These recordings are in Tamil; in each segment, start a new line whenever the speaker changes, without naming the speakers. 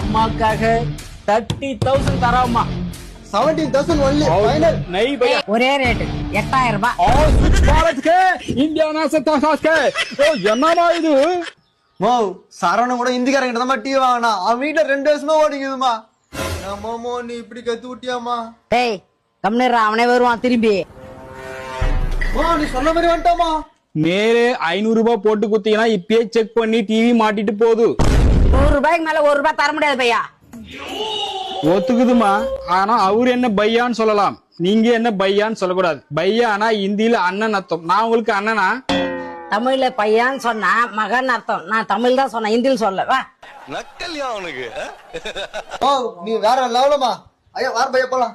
அம்மாக்காக 30,000 தராமா.
17,000 only final.
नहीं भैया
ஒரே ரேட்டு 8000 ரூபாய்.
और स्विच भारत के इंडिया ना से तासास के ओ என்னமா இது
மோ சரவணன் கூட இந்திக்காரங்க தான் டிவி வாங்கினா அவன் வீட்டுல 2 வருஷமா ஓடிக்குதுமா. நம்மமோ நீ இப்படி கத்து விட்டியாமா?
டேய் கம்னரா அவனே வருவான் திரும்பி.
நீ சொன்ன மாதிரி வந்துட்டாமா.
மேலே 500 ரூபாய் போட்டு குத்தீங்கன்னா இப்பயே செக் பண்ணி டிவி மாட்டிட்டு போகுது.
100 ரூபாய்க்கு மேல 1 ரூபாய் தர முடியாது பையா.
ஒத்துக்குதுமா. ஆனா அவரு என்ன பையான்னு சொல்லலாம், நீங்க என்ன பையான்னு சொல்லக்கூடாது. பையானா இந்தியில அண்ணன் அர்த்தம். நான் உங்களுக்கு அண்ணனா?
தமிழ்ல பையான்னு சொன்னா மகன் அர்த்தம். நான் தமிழ் தான் சொன்னேன், இந்தியில் சொல்ல. வா
நக்கல்யா அவனுக்கு.
ஓ நீ வேற லெவலமா. ஐயா வார் பையா போலாம்.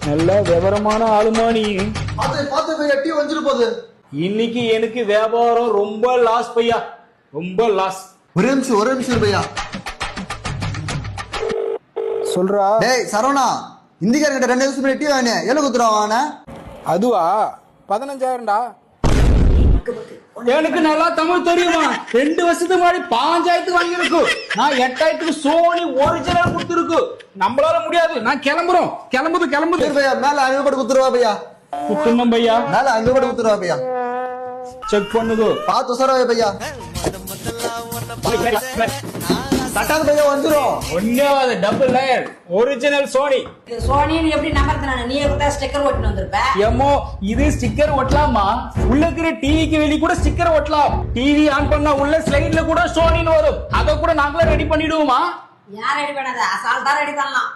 நல்ல விவரமான ஆளுமானி.
பாத்து பையா டீ வந்துட்டு போகுது.
இன்னைக்கு எனக்கு வியாபாரம் ரொம்ப லாஸ் பையா, ரொம்ப லாஸ்.
ஒரு நிமிஷம் பையா
சொல்றா.
டேய் சரவணா, இந்திக்காரங்கிட்ட 2 வருஷம் டீ வாங்கினே எவ்வளவு குத்துறான்?
அதுவா 15,000டா.
எனக்கு நல்லா தமிழ் தெரியுமா? 2 வருஷத்துக்கு முன்னாடி 5,000 வாங்கிருக்கு. நான் 8,000 சோனி ஒரிஜினல் கொடுத்துருக்கு. நம்மளால முடியாது. நான் கிளம்புது.
பையா மேல 500 ரூபாய் குத்துருவா பையா.
குத்துணும் பையா.
மேல 500 ரூபாய் குத்துருவா பையா.
செக் பண்ணுது.
பாத்து உசாரா பையா. கட்டாத பையா வந்துரும்.
ஒன்னேவாது டபுள் லேயர் ஒரிஜினல் சோனி.
சோனின்னு எப்படி நம்புறது? நானு நீ கூட ஸ்டிக்கர் ஒட்டிட்டு வந்திருப்ப.
எம்மோ இது ஸ்டிக்கர் ஒட்டலாமா? உள்ள இருக்கிற டிவிக்கு வெளிய கூட ஸ்டிக்கர் ஒட்டலாம். டிவி ஆன் பண்ணா உள்ள ஸ்லைட்ல கூட சோனின்னு வரும். அத கூட நாங்களே ரெடி பண்ணிடுவோமா?
யார் ரெடி பண்ணாத? அசால்ட்டா ரெடி பண்ணலாம்.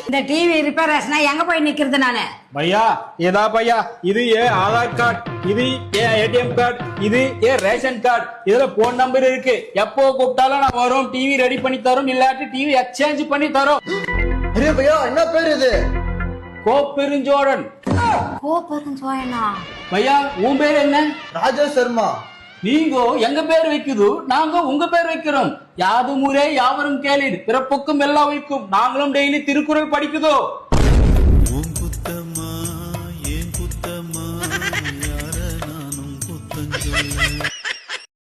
இந்த டிவி ரிப்பேர் ஆச்சுனா எங்க போய் நிக்கிறது நானு?
பையா ஏதா பையா, இது ஏ ஆதார் கார்டு, இது ஏ ஏடிஎம் கார்டு, இது ஏ ரேஷன் கார்டு. இதுல போன் நம்பர் இருக்கு. எப்போ கூப்பிட்டாலும் நான் வரோம், டிவி ரெடி பண்ணி தரோம், இல்லாட்டி டிவி எக்ஸ்சேஞ்ச் பண்ணி தரோம்.
அரே பையா என்ன பேர் இது?
கோப்பெருஞ்சோழன்.
கோபெருஞ்சோழனா?
பையா உன் பேர் என்ன?
ராஜேஷ் சர்மா.
நீங்க எங்க பேர் வைக்குது, நாங்க உங்க பேர் வைக்கிறோம். யாதும் ஊரே யாவரும் கேளீர், பிறப்புக்கும் எல்லாம் வைக்கும். நாங்களும் டெய்லி திருக்குறள் படிக்குதோ.
குத்தமா ஏன் குத்தமா யார நானும் குத்தம் சொல்ல